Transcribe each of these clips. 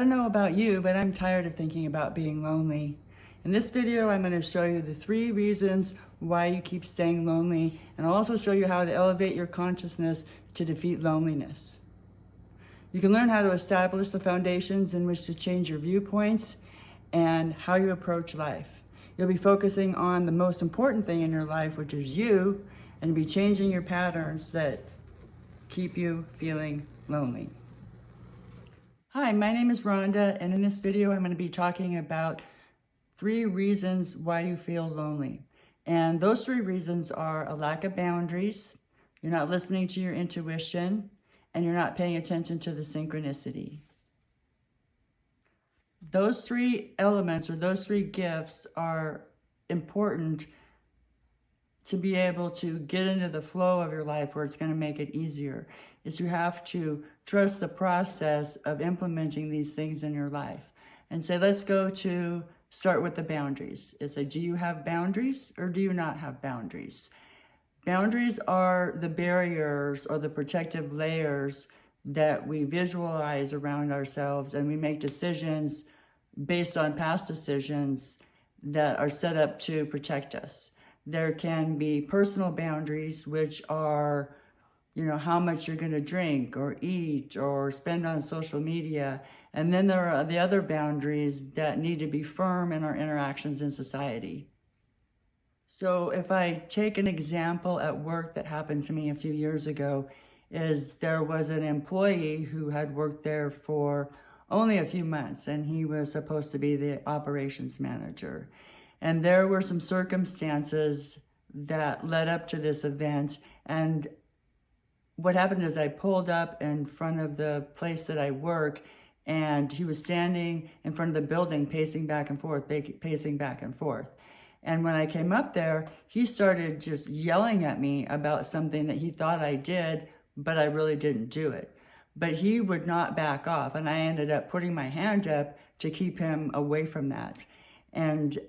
don't know about you, but I'm tired of thinking about being lonely. In this video, I'm going to show you the 3 reasons why you keep staying lonely, and I'll also show you how to elevate your consciousness to defeat loneliness. You can learn how to establish the foundations in which to change your viewpoints and how you approach life. You'll be focusing on the most important thing in your life, which is you, and be changing your patterns that keep you feeling lonely. Hi, my name is Rhonda, and in this video I'm going to be talking about 3 reasons why you feel lonely. And those 3 reasons are a lack of boundaries, you're not listening to your intuition, and you're not paying attention to the synchronicity. Those 3 elements or those 3 gifts are important to be able to get into the flow of your life where it's going to make it easier. Is you have to trust the process of implementing these things in your life. And say, let's go to start with the boundaries. It's like, do you have boundaries or do you not have boundaries? Boundaries are the barriers or the protective layers that we visualize around ourselves, and we make decisions based on past decisions that are set up to protect us. There can be personal boundaries, which are, how much you're going to drink or eat or spend on social media. And then there are the other boundaries that need to be firm in our interactions in society. So if I take an example at work that happened to me a few years ago, is there was an employee who had worked there for only a few months, and he was supposed to be the operations manager. And there were some circumstances that led up to this event. And what happened is I pulled up in front of the place that I work, and he was standing in front of the building, pacing back and forth. And when I came up there, he started just yelling at me about something that he thought I did, but I really didn't do it. But he would not back off, and I ended up putting my hand up to keep him away from that. And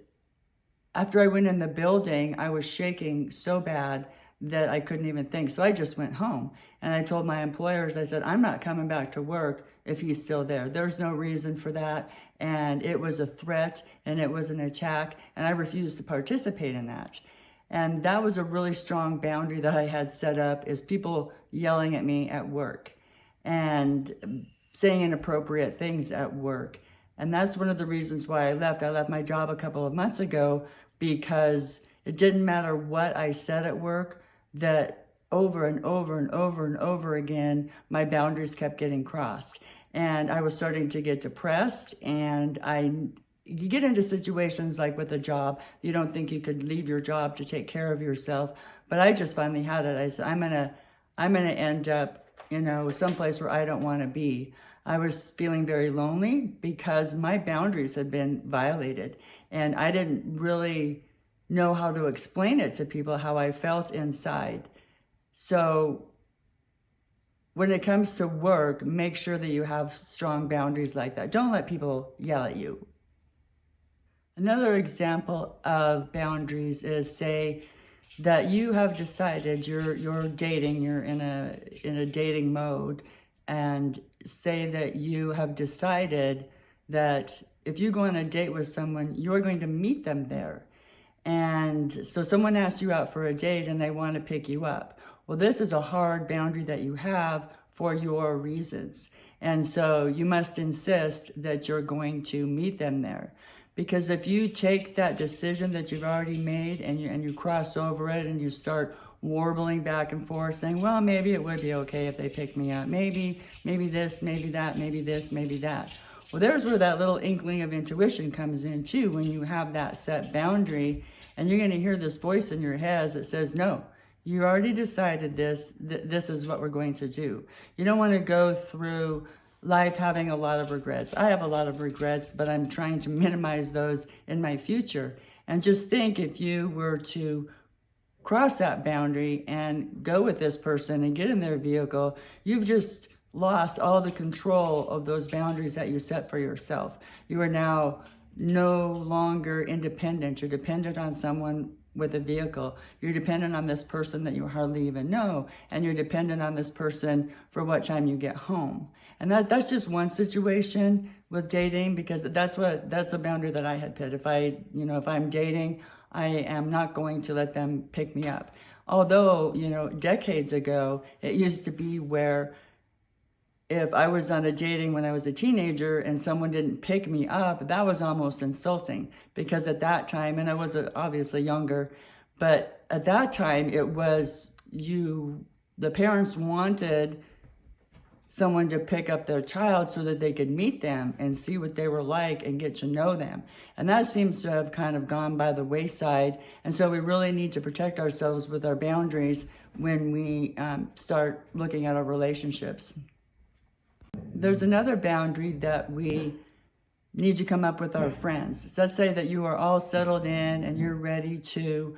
after I went in the building, I was shaking so bad that I couldn't even think. So I just went home, and I told my employers, I said, I'm not coming back to work if he's still there. There's no reason for that. And it was a threat, and it was an attack, and I refused to participate in that. And that was a really strong boundary that I had set up, is people yelling at me at work and saying inappropriate things at work. And that's one of the reasons why I left. I left my job a couple of months ago because it didn't matter what I said at work, that over and over and over and over again, my boundaries kept getting crossed. And I was starting to get depressed, and you get into situations like with a job, you don't think you could leave your job to take care of yourself. But I just finally had it. I said, I'm gonna end up, someplace where I don't want to be. I was feeling very lonely because my boundaries had been violated, and I didn't really know how to explain it to people, how I felt inside. So when it comes to work, make sure that you have strong boundaries like that. Don't let people yell at you. Another example of boundaries is, say that you have decided you're dating, you're in a dating mode, and say that you have decided that if you go on a date with someone, you're going to meet them there. And so someone asks you out for a date and they want to pick you up. Well, this is a hard boundary that you have for your reasons. And so you must insist that you're going to meet them there. Because if you take that decision that you've already made and you cross over it and you start warbling back and forth saying, well, maybe it would be okay if they pick me up. Maybe this, maybe that, maybe this, maybe that. Well, there's where that little inkling of intuition comes in too, when you have that set boundary, and you're going to hear this voice in your head that says, no, you already decided this is what we're going to do. You don't want to go through life having a lot of regrets. I have a lot of regrets, but I'm trying to minimize those in my future. And just think, if you were to cross that boundary and go with this person and get in their vehicle, you've just lost all the control of those boundaries that you set for yourself. You are now no longer independent. You're dependent on someone with a vehicle. You're dependent on this person that you hardly even know, and you're dependent on this person for what time you get home. And that's just one situation with dating, because that's a boundary that I had put. If I'm dating, I am not going to let them pick me up. Although, decades ago, it used to be where if I was on a dating when I was a teenager and someone didn't pick me up, that was almost insulting, because at that time, and I was obviously younger, but at that time it was the parents wanted someone to pick up their child so that they could meet them and see what they were like and get to know them. And that seems to have kind of gone by the wayside. And so we really need to protect ourselves with our boundaries when we start looking at our relationships. There's another boundary that we need to come up with our friends. So let's say that you are all settled in and you're ready to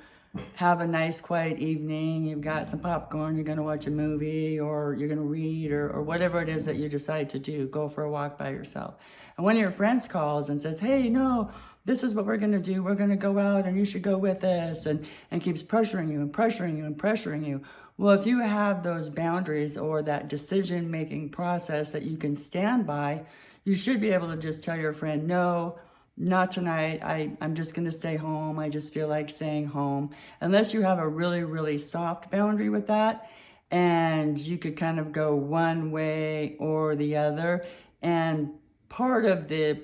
have a nice quiet evening. You've got some popcorn, you're going to watch a movie, or you're going to read, or whatever it is that you decide to do. Go for a walk by yourself. And one of your friends calls and says, hey, no, this is what we're going to do. We're going to go out and you should go with us, and keeps pressuring you and pressuring you and pressuring you. Well, if you have those boundaries or that decision-making process that you can stand by, you should be able to just tell your friend, no, not tonight. I'm just going to stay home. I just feel like staying home. Unless you have a really, really soft boundary with that, and you could kind of go one way or the other. And part of the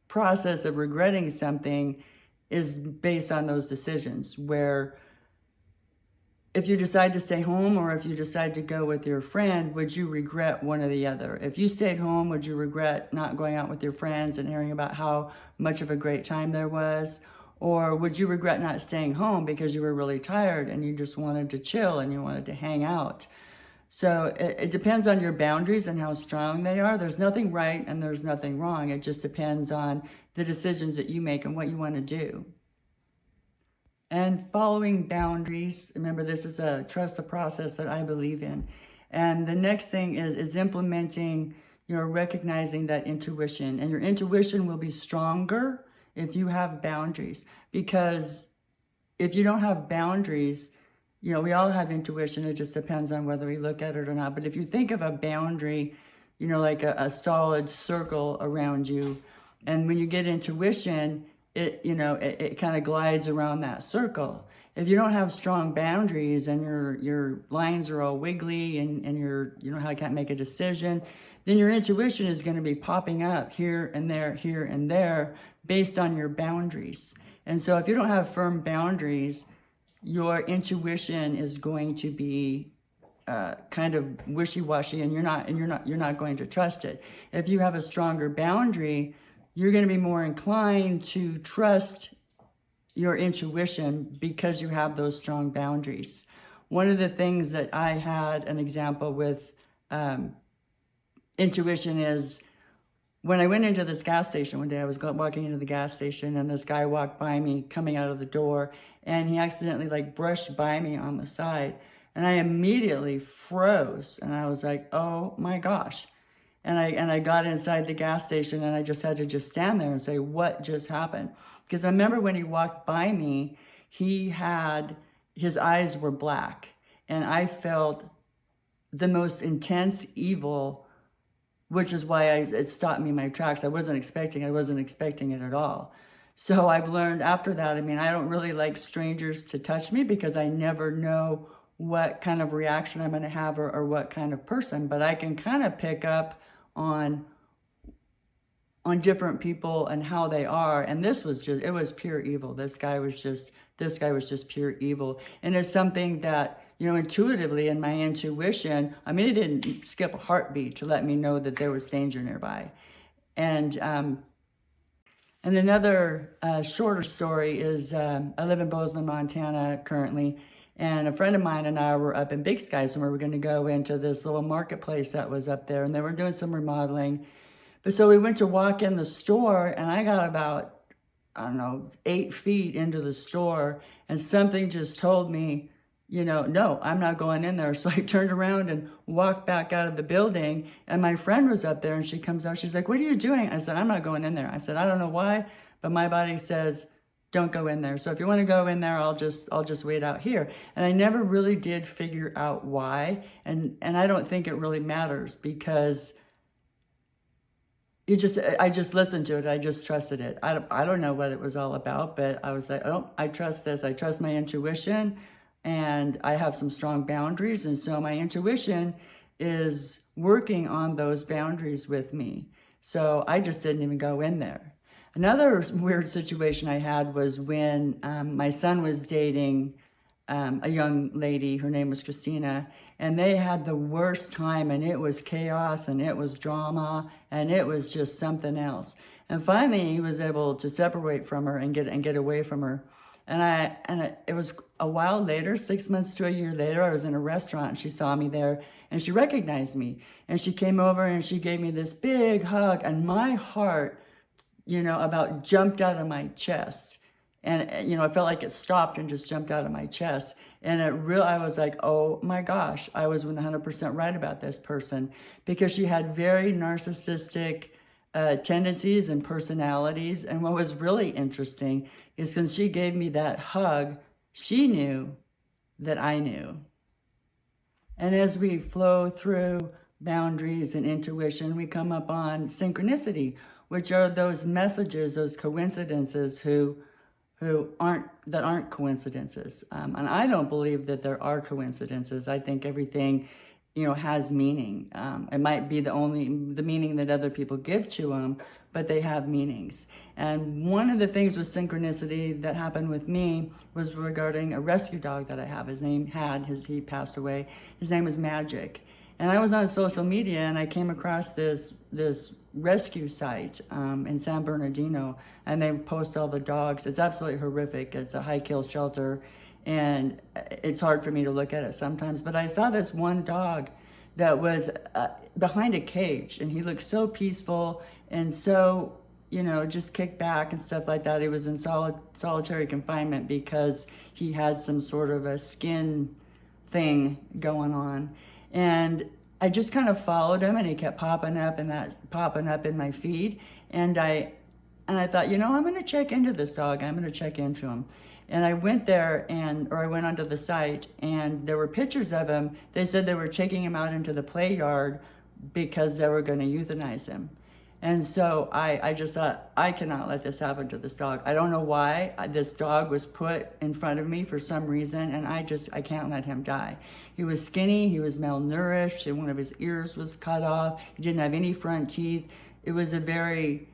process of regretting something is based on those decisions, where if you decide to stay home or if you decide to go with your friend, would you regret one or the other? If you stayed home, would you regret not going out with your friends and hearing about how much of a great time there was? Or would you regret not staying home because you were really tired and you just wanted to chill and you wanted to hang out? So it depends on your boundaries and how strong they are. There's nothing right and there's nothing wrong. It just depends on the decisions that you make and what you want to do. And following boundaries, remember, this is a trust the process that I believe in. And the next thing is implementing, recognizing that intuition. And your intuition will be stronger if you have boundaries. Because if you don't have boundaries, we all have intuition. It just depends on whether we look at it or not. But if you think of a boundary, like a solid circle around you, and when you get intuition, it kind of glides around that circle. If you don't have strong boundaries and your lines are all wiggly and how I can't make a decision, then your intuition is going to be popping up here and there based on your boundaries. And so if you don't have firm boundaries, your intuition is going to be kind of wishy-washy, and you're not going to trust it. If you have a stronger boundary, you're going to be more inclined to trust your intuition because you have those strong boundaries. One of the things that I had an example with intuition is when I went into this gas station one day. I was walking into the gas station and this guy walked by me coming out of the door, and he accidentally brushed by me on the side, and I immediately froze, and I was like, oh my gosh. And I got inside the gas station and I just had to stand there and say, what just happened? Because I remember when he walked by me, his eyes were black, and I felt the most intense evil, which is why it stopped me in my tracks. I wasn't expecting it at all. So I've learned after that, I don't really like strangers to touch me because I never know what kind of reaction I'm going to have or what kind of person, but I can kind of pick up on different people and how they are. And it was pure evil. This guy was just pure evil. And it's something that, intuitively in my intuition, it didn't skip a heartbeat to let me know that there was danger nearby. And another shorter story is, I live in Bozeman, Montana currently. And a friend of mine and I were up in Big Sky, and we were going to go into this little marketplace that was up there, and they were doing some remodeling. But so we went to walk in the store, and I got about, 8 feet into the store, and something just told me, no, I'm not going in there. So I turned around and walked back out of the building, and my friend was up there, and she comes out, she's like, what are you doing? I said, I'm not going in there. I said, I don't know why, but my body says, don't go in there. So if you want to go in there, I'll just wait out here. And I never really did figure out why. And I don't think it really matters, because I just listened to it. I just trusted it. I don't know what it was all about, but I was like, oh, I trust this. I trust my intuition, and I have some strong boundaries. And so my intuition is working on those boundaries with me. So I just didn't even go in there. Another weird situation I had was when my son was dating a young lady. Her name was Christina, and they had the worst time, and it was chaos, and it was drama, and it was just something else. And finally, he was able to separate from her and get away from her. It was a while later, 6 months to a year later, I was in a restaurant, and she saw me there, and she recognized me, and she came over and she gave me this big hug, and my heart, about jumped out of my chest. And, I felt like it stopped and just jumped out of my chest. And I was like, oh my gosh, I was 100% right about this person, because she had very narcissistic tendencies and personalities. And what was really interesting is when she gave me that hug, she knew that I knew. And as we flow through boundaries and intuition, we come up on synchronicity, which are those messages, those coincidences that aren't coincidences. And I don't believe that there are coincidences. I think everything, has meaning. It might be the meaning that other people give to them, but they have meanings. And one of the things with synchronicity that happened with me was regarding a rescue dog that I have. He passed away. His name was Magic. And I was on social media, and I came across this rescue site in San Bernardino, and they post all the dogs. It's absolutely horrific. It's a high kill shelter, and it's hard for me to look at it sometimes. But I saw this one dog that was behind a cage, and he looked so peaceful and so, just kicked back and stuff like that. He was in solitary confinement because he had some sort of a skin thing going on. And I just kind of followed him, and he kept popping up in my feed. And I thought, I'm going to check into this dog. I'm going to check into him. And I went there, I went onto the site, and there were pictures of him. They said they were taking him out into the play yard because they were going to euthanize him. And so I just thought, I cannot let this happen to this dog. I don't know why this dog was put in front of me for some reason, and I can't let him die. He was skinny, he was malnourished, and one of his ears was cut off. He didn't have any front teeth. It was a very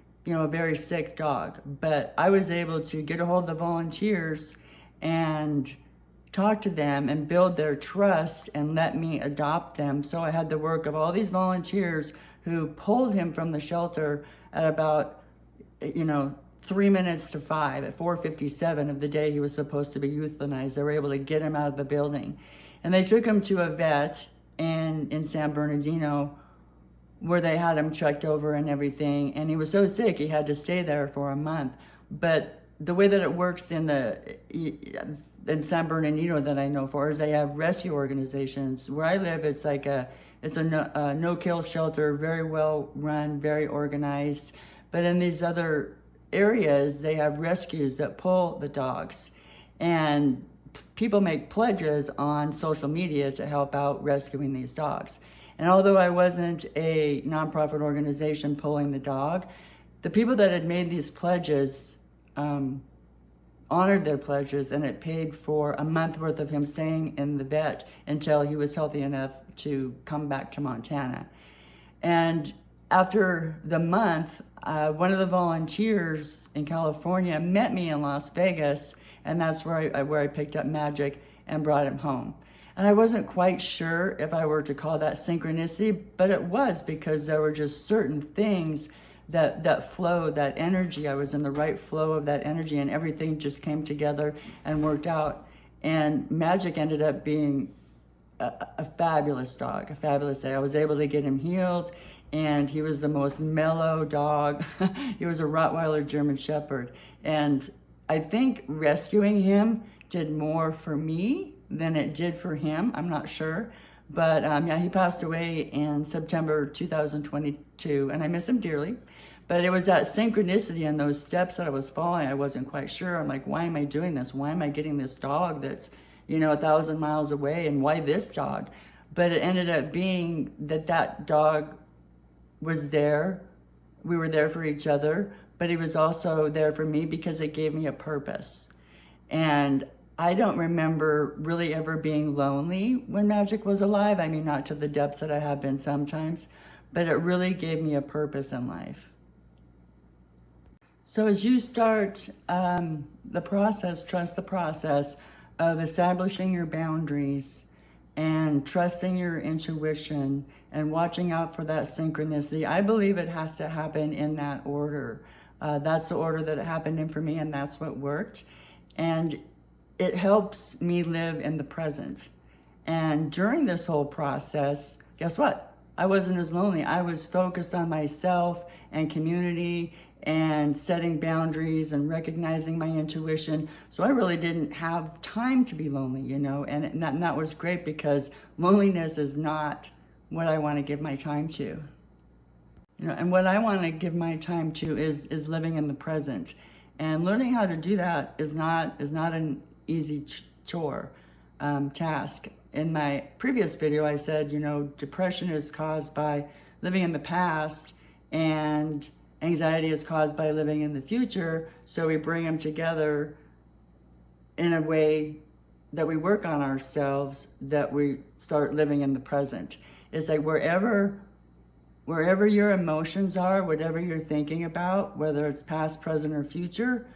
sick dog. But I was able to get a hold of the volunteers and talk to them and build their trust and let me adopt them. So I had the work of all these volunteers who pulled him from the shelter at about, 3 minutes to 5, at 4:57 of the day he was supposed to be euthanized. They were able to get him out of the building. And they took him to a vet in San Bernardino, where they had him checked over and everything. And he was so sick, he had to stay there for a month. But the way that it works in San Bernardino that I know for is they have rescue organizations. Where I live, it's like a no-kill shelter, very well run, very organized. But in these other areas, they have rescues that pull the dogs. And people make pledges on social media to help out rescuing these dogs. And although I wasn't a nonprofit organization pulling the dog, the people that had made these pledges honored their pledges, and it paid for a month worth of him staying in the vet until he was healthy enough to come back to Montana. And after the month, one of the volunteers in California met me in Las Vegas, and that's where I picked up Magic and brought him home. And I wasn't quite sure if I were to call that synchronicity, but it was, because there were just certain things that flow, that energy. I was in the right flow of that energy, and everything just came together and worked out. And Magic ended up being a fabulous dog, a fabulous day. I was able to get him healed, and he was the most mellow dog. He was a Rottweiler German Shepherd. And I think rescuing him did more for me than it did for him. I'm not sure. But he passed away in September 2022, and I miss him dearly. But it was that synchronicity and those steps that I was following. I wasn't quite sure. I'm like, why am I doing this? Why am I getting this dog that's, 1,000 miles away? And why this dog? But it ended up being that dog was there. We were there for each other, but he was also there for me because it gave me a purpose. And I don't remember really ever being lonely when Magic was alive. I mean, not to the depths that I have been sometimes, but it really gave me a purpose in life. So as you start the process, trust the process of establishing your boundaries and trusting your intuition and watching out for that synchronicity. I believe it has to happen in that order. That's the order that it happened in for me, and that's what worked. And it helps me live in the present. And during this whole process, guess what? I wasn't as lonely. I was focused on myself and community and setting boundaries and recognizing my intuition. So I really didn't have time to be lonely, and that was great, because loneliness is not what I want to give my time to. And what I want to give my time to is living in the present. And learning how to do that is not an easy task. In my previous video, I said, depression is caused by living in the past, and anxiety is caused by living in the future. So we bring them together in a way that we work on ourselves, that we start living in the present. It's like wherever your emotions are, whatever you're thinking about, whether it's past, present, or future,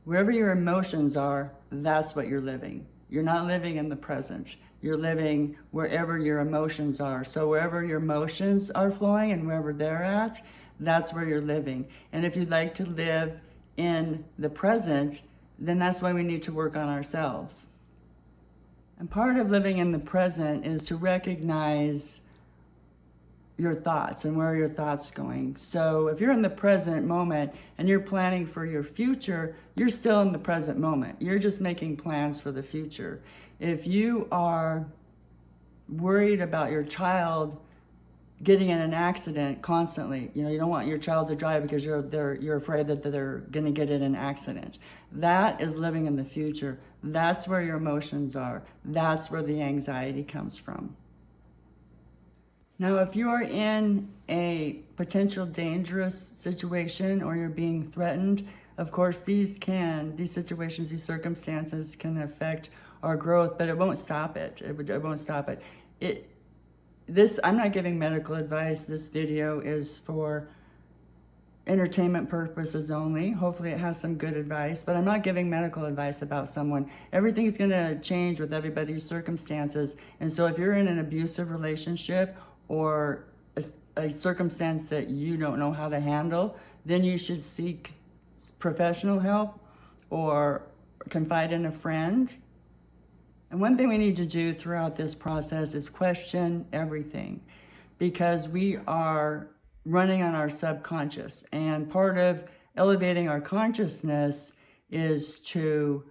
wherever your emotions are, that's what you're living. You're not living in the present. You're living wherever your emotions are. So wherever your emotions are flowing and wherever they're at, that's where you're living. And if you'd like to live in the present, then that's why we need to work on ourselves. And part of living in the present is to recognize your thoughts and where your thoughts are going. So if you're in the present moment and you're planning for your future, you're still in the present moment. You're just making plans for the future. If you are worried about your child getting in an accident constantly, you don't want your child to drive because you're afraid that they're going to get in an accident. That is living in the future. That's where your emotions are. That's where the anxiety comes from. Now, if you are in a potential dangerous situation or you're being threatened, of course, these situations, these circumstances can affect our growth, but it won't stop it. It won't stop it. I'm not giving medical advice. This video is for entertainment purposes only. Hopefully it has some good advice, but I'm not giving medical advice about someone. Everything's going to change with everybody's circumstances. And so if you're in an abusive relationship or a circumstance that you don't know how to handle, then you should seek professional help or confide in a friend. And one thing we need to do throughout this process is question everything, because we are running on our subconscious. And part of elevating our consciousness is to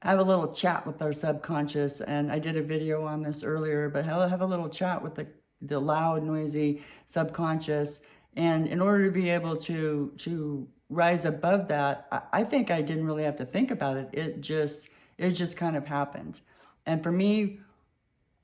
have a little chat with our subconscious. And I did a video on this earlier, but have a little chat with the loud, noisy subconscious. And in order to be able to rise above that, I think I didn't really have to think about it. It just kind of happened. And for me,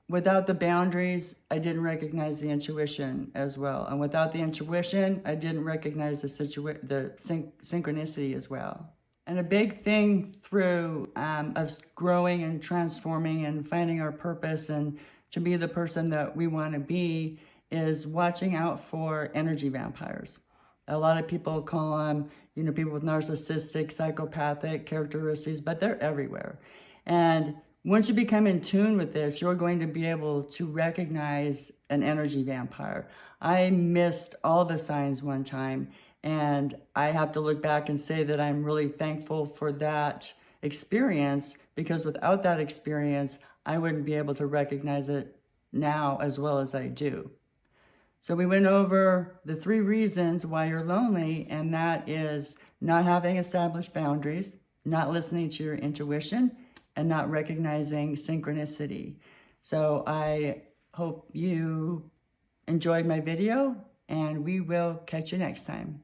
without the boundaries, I didn't recognize the intuition as well. And without the intuition, I didn't recognize the synchronicity as well. And a big thing through us growing and transforming and finding our purpose and to be the person that we want to be is watching out for energy vampires. A lot of people call them, people with narcissistic, psychopathic characteristics, but they're everywhere. And once you become in tune with this, you're going to be able to recognize an energy vampire. I missed all the signs one time, and I have to look back and say that I'm really thankful for that experience, because without that experience, I wouldn't be able to recognize it now as well as I do. So we went over the 3 reasons why you're lonely, and that is not having established boundaries, not listening to your intuition, and not recognizing synchronicity. So I hope you enjoyed my video, and we will catch you next time.